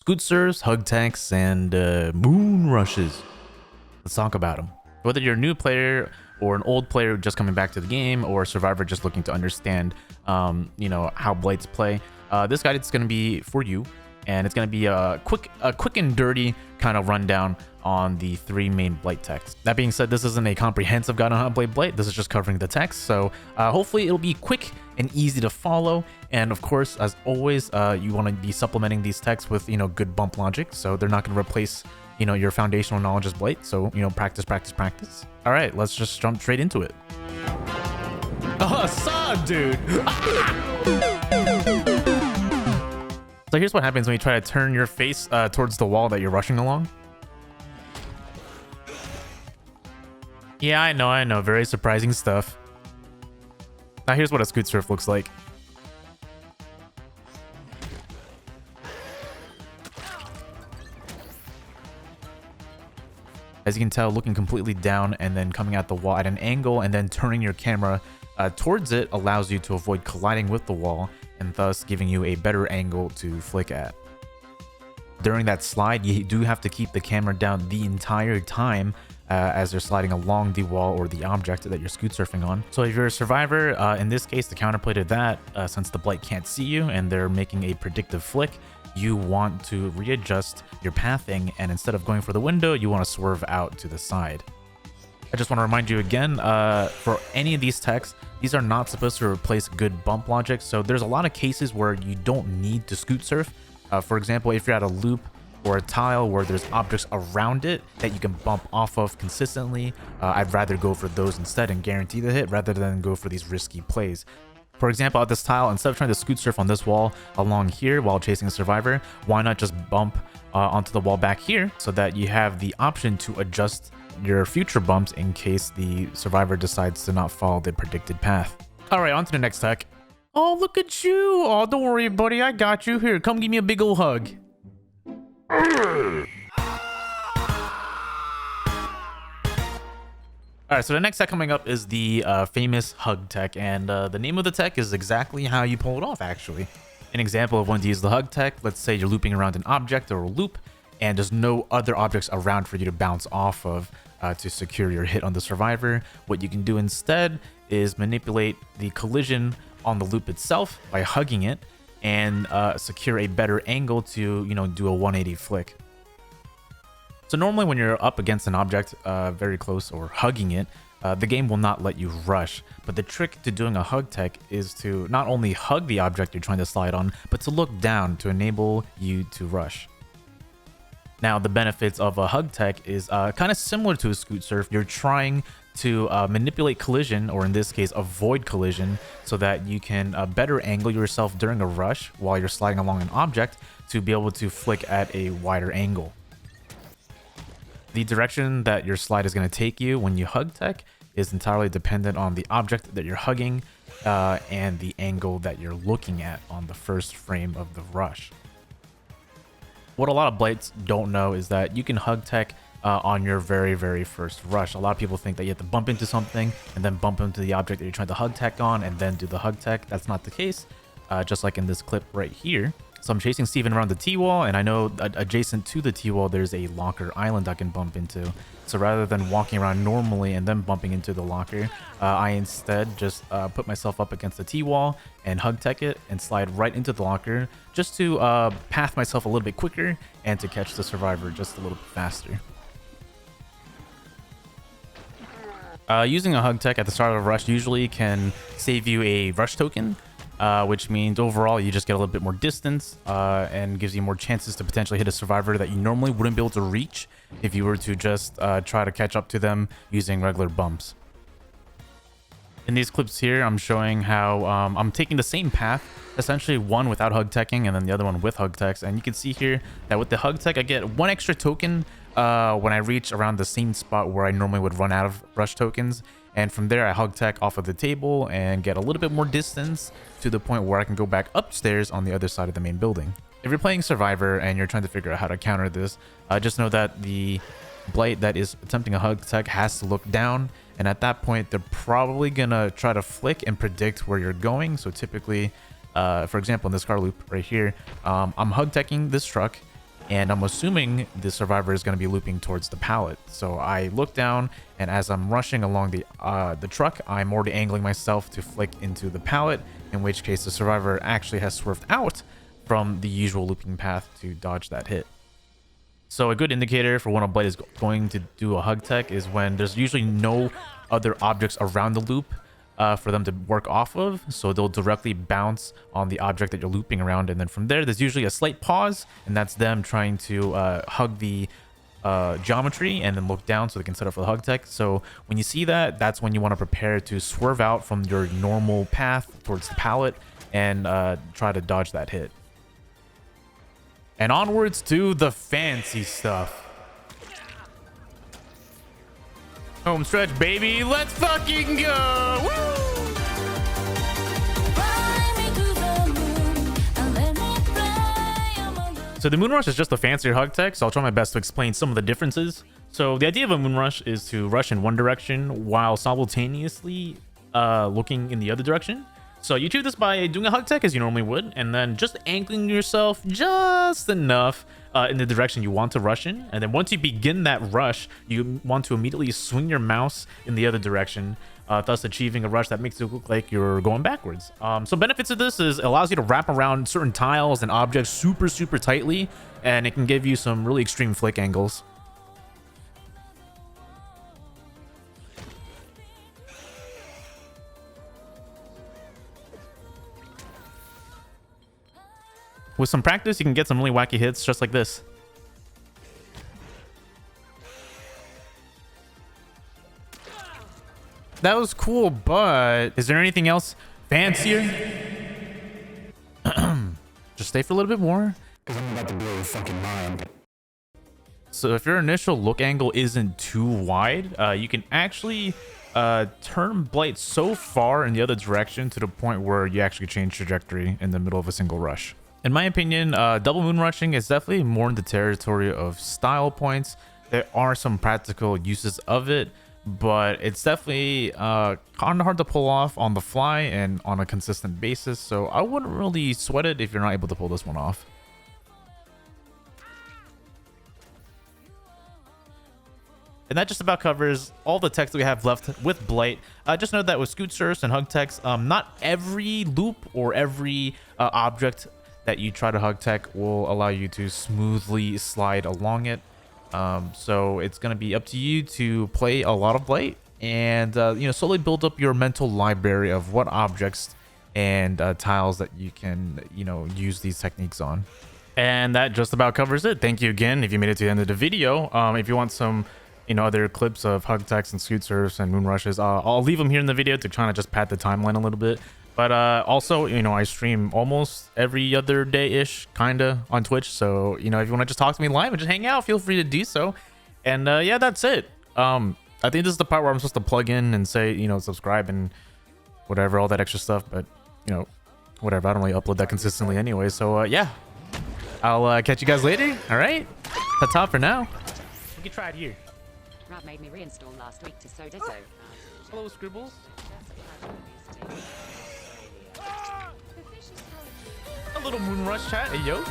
Scoot serves, hug tanks, and moon rushes. Let's talk about them. Whether you're a new player or an old player just coming back to the game, or a survivor just looking to understand, how blights play, this guide is going to be for you, and it's going to be a quick and dirty kind of rundown on the 3 main blight techs. That being said, this isn't a comprehensive guide on how to play blight. This is just covering the techs, so hopefully it'll be quick and easy to follow. And of course, as always, you want to be supplementing these techs with good bump logic, so they're not going to replace your foundational knowledge as blight. So practice. All right, let's just jump straight into it. Son, dude. So here's what happens when you try to turn your face towards the wall that you're rushing along. Yeah, I know. Very surprising stuff. Now here's what a scoot surf looks like. As you can tell, looking completely down and then coming at the wall at an angle, and then turning your camera towards it allows you to avoid colliding with the wall, and thus giving you a better angle to flick at. During that slide, you do have to keep the camera down the entire time as you're sliding along the wall or the object that you're scoot surfing on. So if you're a survivor, in this case, the counterplay to that, since the blight can't see you and they're making a predictive flick, you want to readjust your pathing, and instead of going for the window, you want to swerve out to the side. I just want to remind you again, for any of these techs, these are not supposed to replace good bump logic, so there's a lot of cases where you don't need to scoot surf. For example, if you're at a loop or a tile where there's objects around it that you can bump off of consistently, I'd rather go for those instead and guarantee the hit rather than go for these risky plays. For example, at this tile, instead of trying to scoot surf on this wall along here while chasing a survivor, why not just bump onto the wall back here so that you have the option to adjust your future bumps in case the survivor decides to not follow the predicted path. All right, on to the next tech. Oh, look at you. Oh, don't worry, buddy. I got you. Here, come give me a big old hug. All right, so the next tech coming up is the famous hug tech, and the name of the tech is exactly how you pull it off, actually. An example of when to use the hug tech, let's say you're looping around an object or a loop, and there's no other objects around for you to bounce off of to secure your hit on the survivor. What you can do instead is manipulate the collision on the loop itself by hugging it, and secure a better angle to do a 180 flick. So normally when you're up against an object very close or hugging it, the game will not let you rush. But the trick to doing a hug tech is to not only hug the object you're trying to slide on, but to look down to enable you to rush. Now, the benefits of a hug tech is kind of similar to a scoot surf. You're trying to manipulate collision, or in this case, avoid collision, so that you can better angle yourself during a rush while you're sliding along an object to be able to flick at a wider angle. The direction that your slide is going to take you when you hug tech is entirely dependent on the object that you're hugging and the angle that you're looking at on the first frame of the rush. What a lot of blights don't know is that you can hug tech on your very first rush. A lot of people think that you have to bump into something and then bump into the object that you're trying to hug tech on and then do the hug tech. That's not the case, just like in this clip right here. So I'm chasing Steven around the T-wall, and I know adjacent to the T-wall there's a locker island I can bump into. So rather than walking around normally and then bumping into the locker, I instead just put myself up against the T-wall and hug tech it and slide right into the locker, just to path myself a little bit quicker and to catch the survivor just a little bit faster. Using a hug tech at the start of a rush usually can save you a rush token, which means overall you just get a little bit more distance and gives you more chances to potentially hit a survivor that you normally wouldn't be able to reach if you were to just try to catch up to them using regular bumps. In these clips here, I'm showing how I'm taking the same path, essentially one without hug teching and then the other one with hug techs. And you can see here that with the hug tech, I get one extra token when I reach around the same spot where I normally would run out of rush tokens. And from there, I hug tech off of the table and get a little bit more distance to the point where I can go back upstairs on the other side of the main building. If you're playing Survivor and you're trying to figure out how to counter this, just know that the Blight that is attempting a hug tech has to look down, and at that point they're probably gonna try to flick and predict where you're going. So typically, for example, in this car loop right here, I'm hug teching this truck, and I'm assuming the survivor is going to be looping towards the pallet. So I look down, and as I'm rushing along the truck, I'm already angling myself to flick into the pallet, in which case the survivor actually has swerved out from the usual looping path to dodge that hit. So a good indicator for when a Blight is going to do a hug tech is when there's usually no other objects around the loop for them to work off of. So they'll directly bounce on the object that you're looping around. And then from there's usually a slight pause, and that's them trying to hug the geometry and then look down so they can set up for the hug tech. So when you see that, that's when you want to prepare to swerve out from your normal path towards the pallet and try to dodge that hit. And onwards to the fancy stuff. Home stretch, baby. Let's fucking go. Woo! So the Moonrush is just a fancier hug tech, so I'll try my best to explain some of the differences. So the idea of a Moonrush is to rush in one direction while simultaneously looking in the other direction. So you achieve this by doing a hug tech as you normally would, and then just angling yourself just enough in the direction you want to rush in. And then once you begin that rush, you want to immediately swing your mouse in the other direction, thus achieving a rush that makes it look like you're going backwards. So benefits of this is it allows you to wrap around certain tiles and objects super tightly, and it can give you some really extreme flick angles. With some practice, you can get some really wacky hits just like this. That was cool, but is there anything else fancier? Just stay for a little bit more. Because I'm about to blow your fucking mind. So if your initial look angle isn't too wide, you can actually turn Blight so far in the other direction to the point where you actually change trajectory in the middle of a single rush. In my opinion, double moon rushing is definitely more in the territory of style points. There are some practical uses of it, but it's definitely kind of hard to pull off on the fly and on a consistent basis. So I wouldn't really sweat it if you're not able to pull this one off. And that just about covers all the techs that we have left with Blight. Just note that with scoot surfs and hug techs, not every loop or every object that you try to hug tech will allow you to smoothly slide along it. So it's going to be up to you to play a lot of Blight and slowly build up your mental library of what objects and tiles that you can use these techniques on. And that just about covers it. Thank you again if you made it to the end of the video. If you want some other clips of hug techs and scoot surfs and moon rushes, I'll leave them here in the video to kind of just pad the timeline a little bit. But also, I stream almost every other day-ish, kind of, on Twitch. So, if you want to just talk to me live and just hang out, feel free to do so. And yeah, that's it. I think this is the part where I'm supposed to plug in and say, subscribe and whatever, all that extra stuff. But, whatever. I don't really upload that consistently anyway. So, yeah. I'll catch you guys later. All right? That's all for now. We can try it here. Rob made me reinstall last week to so ditto. Hello, Scribbles. A little Moonrush chat. Hey, yo.